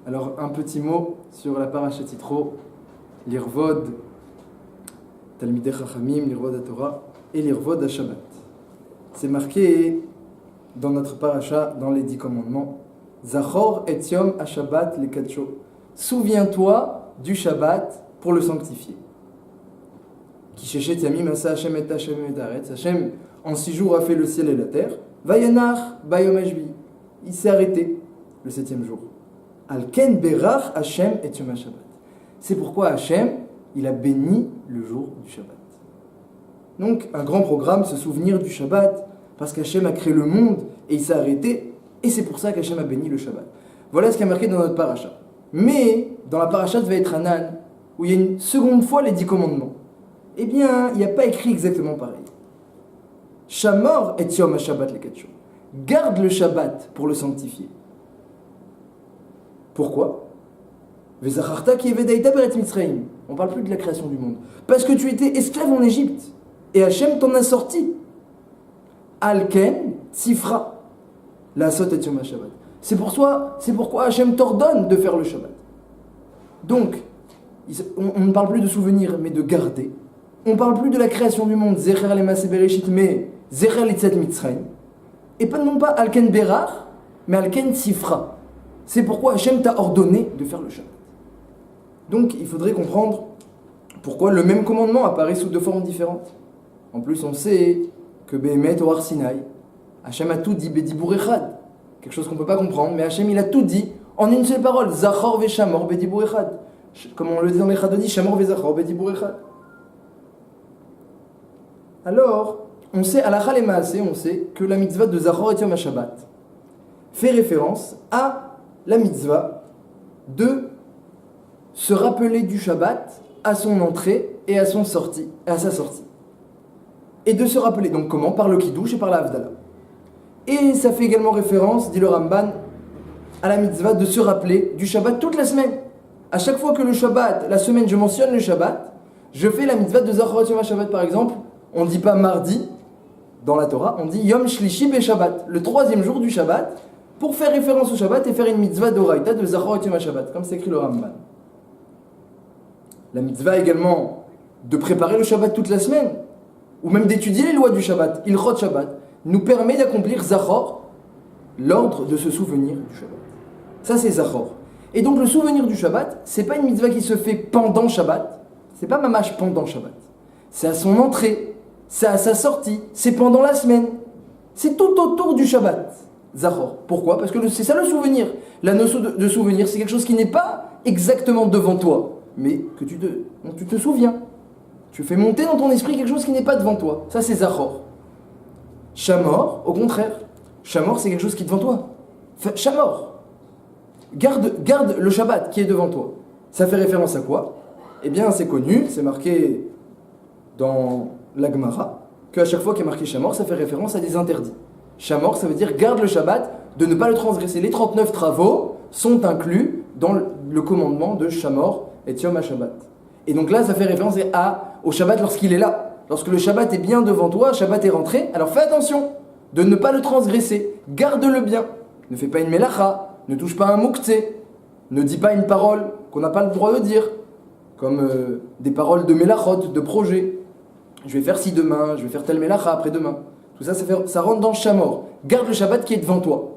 Alors, un petit mot sur la paracha Yitro, l'Irvod, Talmidei Chachamim, l'Irvod HaTorah et l'Irvod HaShabbat. C'est marqué dans notre paracha, dans les 10 commandements, Zachor et Yom HaShabbat lekadsho. Souviens-toi du Shabbat pour le sanctifier. Kisheshet Yamim Asa Hashem et Hashem et Haaretz. Hashem, en 6 jours, a fait le ciel et la terre. Vayanach Bayom Hashvi. Il s'est arrêté le 7e jour. Alken Berach Hashem et Yom HaShabbat. C'est pourquoi Hashem, il a béni le jour du Shabbat. Donc, un grand programme, se souvenir du Shabbat, parce qu'Hachem a créé le monde et il s'est arrêté, et c'est pour ça qu'Hachem a béni le Shabbat. Voilà ce qui est marqué dans notre paracha. Mais, dans la paracha de Vaïtranan, où il y a une seconde fois les 10 commandements, eh bien, il n'y a pas écrit exactement pareil. Shamor et Yom HaShabbat lekadsho. Garde le Shabbat pour le sanctifier. Pourquoi? Vezacharta ki evedaita beretz Mitzrayim. On ne parle plus de la création du monde. Parce que tu étais esclave en Égypte. Et Hachem t'en a sorti. Alken tzifra la sot et Yom HaShabbat. C'est pourquoi Hachem t'ordonne de faire le Shabbat. Donc, on ne parle plus de souvenir, mais de garder. On ne parle plus de la création du monde, Zecher le'Maaseh Bereshit, mais Zecher litzat Mitzrayim. Et pas non pas Alken Berach, mais Alken tzifra. C'est pourquoi Hachem t'a ordonné de faire le Shabbat. Donc, il faudrait comprendre pourquoi le même commandement apparaît sous 2 formes différentes. En plus, on sait que Behemet au Har Sinaï, Hachem a tout dit Bedibour Echad. Quelque chose qu'on ne peut pas comprendre, mais Hachem, il a tout dit en une seule parole. Zachor ve'Shamor Bedibour Echad. Comme on le dit dans les Chadodis, Shamor ve'Zachor Bedibour Echad. Alors, on sait, à la Chalemasé, on sait que la mitzvah de Zachor et Yom HaShabbat fait référence à la mitzvah de se rappeler du Shabbat à son entrée et à sa sortie. Et de se rappeler, donc comment? Par le Kiddush et par la Havdalah. Et ça fait également référence, dit le Ramban, à la mitzvah de se rappeler du Shabbat toute la semaine. À chaque fois que le Shabbat, la semaine, je mentionne le Shabbat, je fais la mitzvah de Zachor et Yom HaShabbat par exemple. On ne dit pas mardi dans la Torah, on dit Yom Shlishi Be Shabbat, le 3e jour du Shabbat, pour faire référence au Shabbat et faire une mitzvah d'Oraïta de Zachor et Yom HaShabbat, comme c'est écrit le Ramban. La mitzvah également de préparer le Shabbat toute la semaine, ou même d'étudier les lois du Shabbat, Ilchot Shabbat, nous permet d'accomplir Zachor, l'ordre de se souvenir du Shabbat. Ça c'est Zachor. Et donc le souvenir du Shabbat, c'est pas une mitzvah qui se fait pendant Shabbat, c'est pas mamash pendant Shabbat. C'est à son entrée, c'est à sa sortie, c'est pendant la semaine. C'est tout autour du Shabbat, Zachor. Pourquoi? Parce que c'est ça le souvenir. La notion de souvenir, c'est quelque chose qui n'est pas exactement devant toi, mais que tu te souviens. Tu fais monter dans ton esprit quelque chose qui n'est pas devant toi. Ça, c'est Zachor. Shamor, au contraire. Shamor, c'est quelque chose qui est devant toi. Shamor. Garde le Shabbat qui est devant toi. Ça fait référence à quoi? Eh bien, c'est connu, c'est marqué dans la Gemara, qu'à chaque fois qu'il y a marqué Shamor, ça fait référence à des interdits. Shamor, ça veut dire garde le Shabbat, de ne pas le transgresser. Les 39 travaux sont inclus dans le commandement de Shamor et Yom HaShabbat. Et donc là, ça fait référence au Shabbat lorsqu'il est là. Lorsque le Shabbat est bien devant toi, Shabbat est rentré, alors fais attention de ne pas le transgresser. Garde-le bien. Ne fais pas une melacha, ne touche pas un mouktsé, ne dis pas une parole qu'on n'a pas le droit de dire, comme des paroles de melachot, de projet. Je vais faire ci demain, je vais faire tel melacha après-demain. Tout ça, ça rentre dans Shamor. Garde le Shabbat qui est devant toi.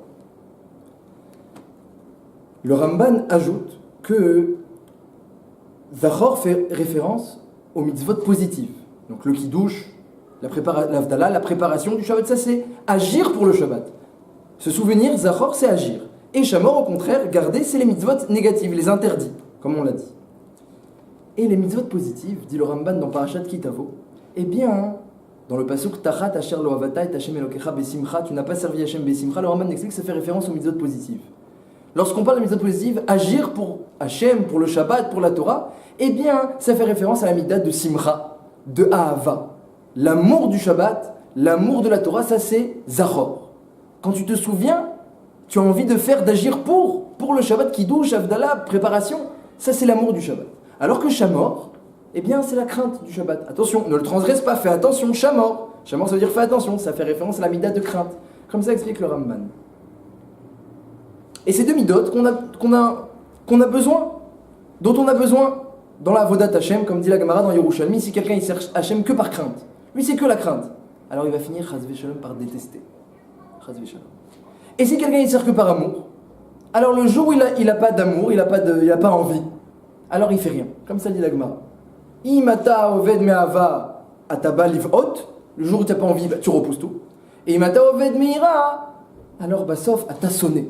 Le Ramban ajoute que Zachor fait référence aux mitzvot positives. Donc le Kiddush, l'Havdalah, la préparation du Shabbat, ça c'est agir pour le Shabbat. Se souvenir, Zachor, c'est agir. Et Shamor, au contraire, garder, c'est les mitzvot négatives, les interdits, comme on l'a dit. Et les mitzvot positives, dit le Ramban dans Parashat Kitavo, eh bien, dans le pasuk Tachat Asher Lo Avata et Hashem Elokecha Besimcha, tu n'as pas servi Hashem Besimcha, le Ramban explique que ça fait référence aux mitzvot positives. Lorsqu'on parle de mitzvot positives, agir pour Hashem, pour le Shabbat, pour la Torah, eh bien, ça fait référence à la mitzvah de Simcha, de Ahava. L'amour du Shabbat, l'amour de la Torah, ça c'est Zachor. Quand tu te souviens, tu as envie de faire, d'agir pour le Shabbat, Kiddush, Havdalah, préparation, ça c'est l'amour du Shabbat. Alors que Shamor, eh bien, c'est la crainte du Shabbat. Attention, ne le transgresse pas, fais attention, Shamor. Shamor, ça veut dire fais attention, ça fait référence à la midah de crainte. Comme ça explique le Ramban. Et ces deux midotes qu'on a qu'on a besoin, dont on a besoin dans la Avodat Hashem, comme dit la Gemara dans Yerushalmi. Si quelqu'un il cherche Hashem que par crainte, lui c'est que la crainte, alors il va finir Chas v'Shalom par détester. Chas v'Shalom. Et si quelqu'un il sert que par amour, alors le jour où il a pas d'amour, il a pas envie, alors il fait rien. Comme ça dit la Gemara. Imata oved me'ava ataba liv'ot, le jour où tu n'as pas envie, tu repousses tout. Et imata oved me'ira, alors sauf à t'assonner.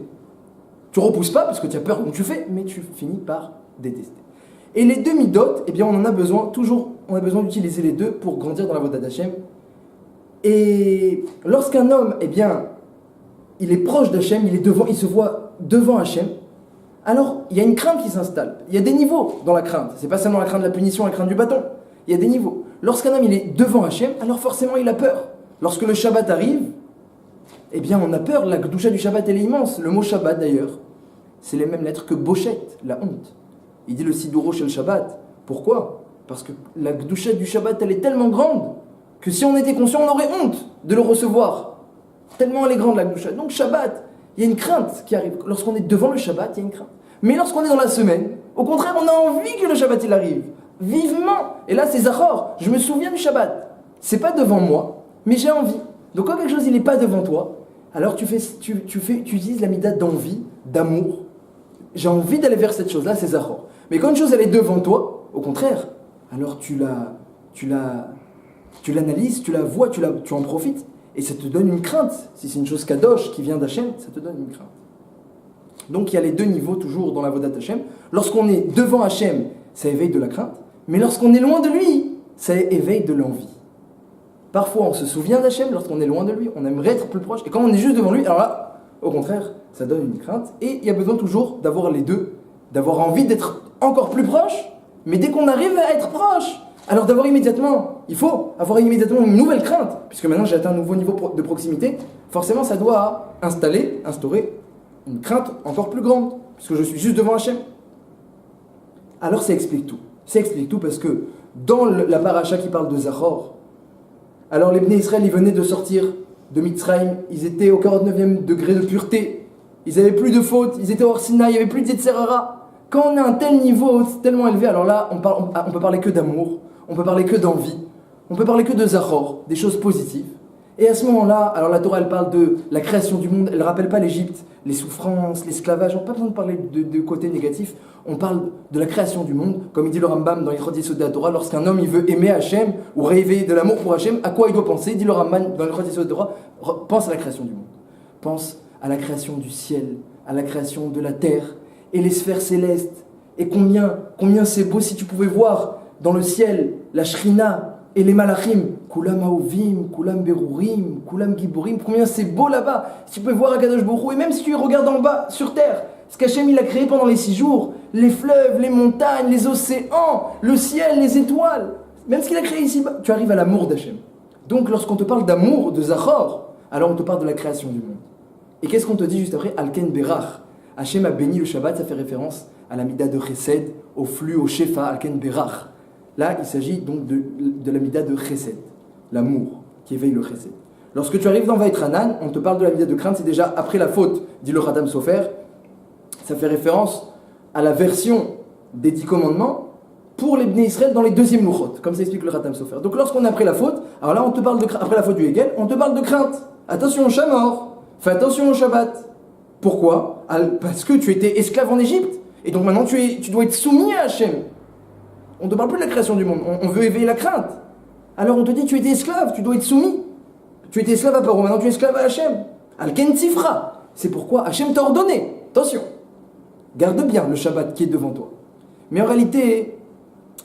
Tu repousses pas parce que tu as peur, donc tu fais, mais tu finis par détester. Et les deux midot, eh bien on en a besoin, toujours, on a besoin d'utiliser les deux pour grandir dans la voda d'Hachem. Et lorsqu'un homme, eh bien, il est proche d'Hachem, il se voit devant Hachem, alors il y a une crainte qui s'installe. Il y a des niveaux dans la crainte. C'est pas seulement la crainte de la punition, la crainte du bâton. Il y a des niveaux. Lorsqu'un homme il est devant Hachem, alors forcément il a peur. Lorsque le Shabbat arrive, eh bien on a peur. La Gdusha du Shabbat elle est immense. Le mot Shabbat d'ailleurs, c'est les mêmes lettres que Bochet, la honte. Il dit le Sidouro chez le Shabbat. Pourquoi ? Parce que la Gdusha du Shabbat elle est tellement grande que si on était conscient on aurait honte de le recevoir. Tellement elle est grande la Gdusha. Donc Shabbat, il y a une crainte qui arrive. Lorsqu'on est devant le Shabbat, il y a une crainte. Mais lorsqu'on est dans la semaine, au contraire, on a envie que le Shabbat il arrive. Vivement. Et là, c'est Zachor. Je me souviens du Shabbat. C'est pas devant moi, mais j'ai envie. Donc quand quelque chose il n'est pas devant toi, alors tu utilises la mida d'envie, d'amour. J'ai envie d'aller vers cette chose-là, c'est Zachor. Mais quand une chose elle est devant toi, au contraire, alors tu l'analyses, tu la vois, tu en profites. Et ça te donne une crainte. Si c'est une chose kadosh qui vient d'Hachem, ça te donne une crainte. Donc il y a les deux niveaux toujours dans la vodat Hachem. Lorsqu'on est devant Hachem, ça éveille de la crainte. Mais lorsqu'on est loin de lui, ça éveille de l'envie. Parfois on se souvient d'Hachem, lorsqu'on est loin de lui, on aimerait être plus proche. Et quand on est juste devant lui, alors là, au contraire, ça donne une crainte. Et il y a besoin toujours d'avoir les deux. D'avoir envie d'être encore plus proche. Mais dès qu'on arrive à être proche, alors il faut avoir immédiatement une nouvelle crainte, puisque maintenant j'ai atteint un nouveau niveau de proximité, forcément ça doit instaurer une crainte encore plus grande, puisque je suis juste devant Hachem. Alors ça explique tout. Ça explique tout parce que dans la paracha qui parle de Zachor, alors les Bnei Israël, ils venaient de sortir de Mitzrayim, ils étaient au 49e degré de pureté, ils n'avaient plus de fautes, ils étaient hors Sinaï, il n'y avait plus de Yetzerara. Quand on a un tel niveau tellement élevé, alors là on peut parler que d'amour, on peut parler que d'envie, on peut parler que de Zachor, des choses positives. Et à ce moment-là, alors la Torah elle parle de la création du monde, elle ne rappelle pas l'Égypte, les souffrances, l'esclavage, on n'a pas besoin de parler de côté négatif, on parle de la création du monde, comme il dit le Rambam dans les Yesod de la Torah, lorsqu'un homme il veut aimer Hachem ou rêver de l'amour pour Hachem, à quoi il doit penser? Il dit le Rambam dans les Yesod de la Torah, pense à la création du monde, pense à la création du ciel, à la création de la terre et les sphères célestes, et combien c'est beau si tu pouvais voir dans le ciel la Shrina et les Malachim, Kulam Aovim, Kulam Berurim, Kulam Giborim, combien c'est beau là-bas. Si tu peux voir Akadosh Baruch Hu, et même si tu regardes en bas, sur terre, ce qu'Hachem il a créé pendant les 6 jours, les fleuves, les montagnes, les océans, le ciel, les étoiles, même ce qu'il a créé ici-bas, tu arrives à l'amour d'Hachem. Donc lorsqu'on te parle d'amour, de Zachor, alors on te parle de la création du monde. Et qu'est-ce qu'on te dit juste après? Alken Berach. Hachem a béni le Shabbat, ça fait référence à la mida de Chesed, au flux, au Shefa, Alken Berach. Là, il s'agit donc de la mida de Chesed, l'amour qui éveille le Chesed. Lorsque tu arrives dans Vaïtranan, on te parle de la mida de crainte, c'est déjà après la faute, dit le Khatam Sofer. Ça fait référence à la version des 10 commandements pour les Bnei Israël dans les deuxièmes Luchot, comme ça explique le Khatam Sofer. Donc lorsqu'on est après la faute, alors là on te parle après la faute du Hegel, on te parle de crainte. Attention au chat mort, fais attention au Shabbat. Pourquoi? Parce que tu étais esclave en Égypte, et donc maintenant tu dois être soumis à Hachem. On ne te parle plus de la création du monde, on veut éveiller la crainte. Alors on te dit tu étais esclave, tu dois être soumis. Tu étais esclave à Paro, maintenant tu es esclave à Hachem. Al-Ken Tifra. C'est pourquoi Hachem t'a ordonné. Attention, garde bien le Shabbat qui est devant toi. Mais en réalité,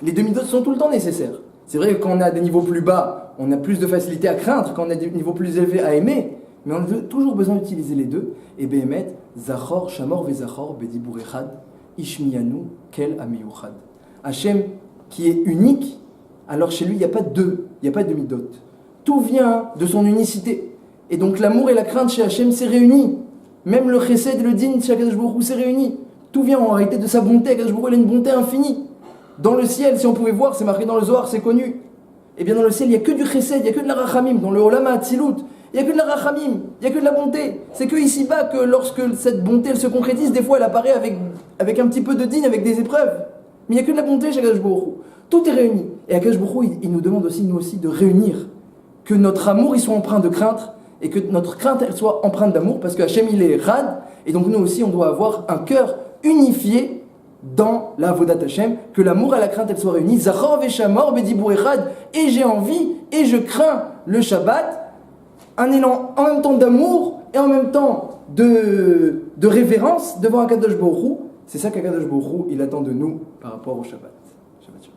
les deux midot sont tout le temps nécessaires. C'est vrai que quand on est à des niveaux plus bas, on a plus de facilité à craindre, quand on a des niveaux plus élevés à aimer. Mais on a toujours besoin d'utiliser les deux. Et Behemet, Zachor, Shamor Vezachor, Bedibur Echad, Ishmiyanu, Kel Amiyuchad. Hachem qui est unique, alors chez lui il n'y a pas de deux, il n'y a pas de midot. Tout vient de son unicité. Et donc l'amour et la crainte chez Hachem s'est réuni. Même le chesed et le din chez Akadosh Baruch Hu s'est réuni. Tout vient en réalité de sa bonté. Akadosh Baruch Hu il a une bonté infinie. Dans le ciel, si on pouvait voir, c'est marqué dans le Zohar, c'est connu. Et bien dans le ciel, il n'y a que du chesed, il n'y a que de la rachamim. Dans le Olam HaAtzilut, il Il n'y a que de la rachamim, il n'y a que de la bonté. C'est que ici-bas que lorsque cette bonté elle se concrétise, des fois elle apparaît avec un petit peu de digne, avec des épreuves. Mais il n'y a que de la bonté chez Akadosh Baruch Hu. Tout est réuni. Et Akadosh Baruch Hu, il nous demande aussi, nous aussi, de réunir. Que notre amour, il soit empreint de crainte, et que notre crainte, elle soit empreinte d'amour, parce que Hachem, il est rad, et donc nous aussi, on doit avoir un cœur unifié dans la Avodat Hachem, que l'amour et la crainte, elles soient réunies. Zachor veshamor bedibur echad, et j'ai envie, et je crains le Shabbat, un élan en même temps d'amour, et en même temps de révérence devant Akadosh Baruch Hu. C'est ça qu'Akadosh Baruch Hu, il attend de nous par rapport au Shabbat. Shabbat shalom.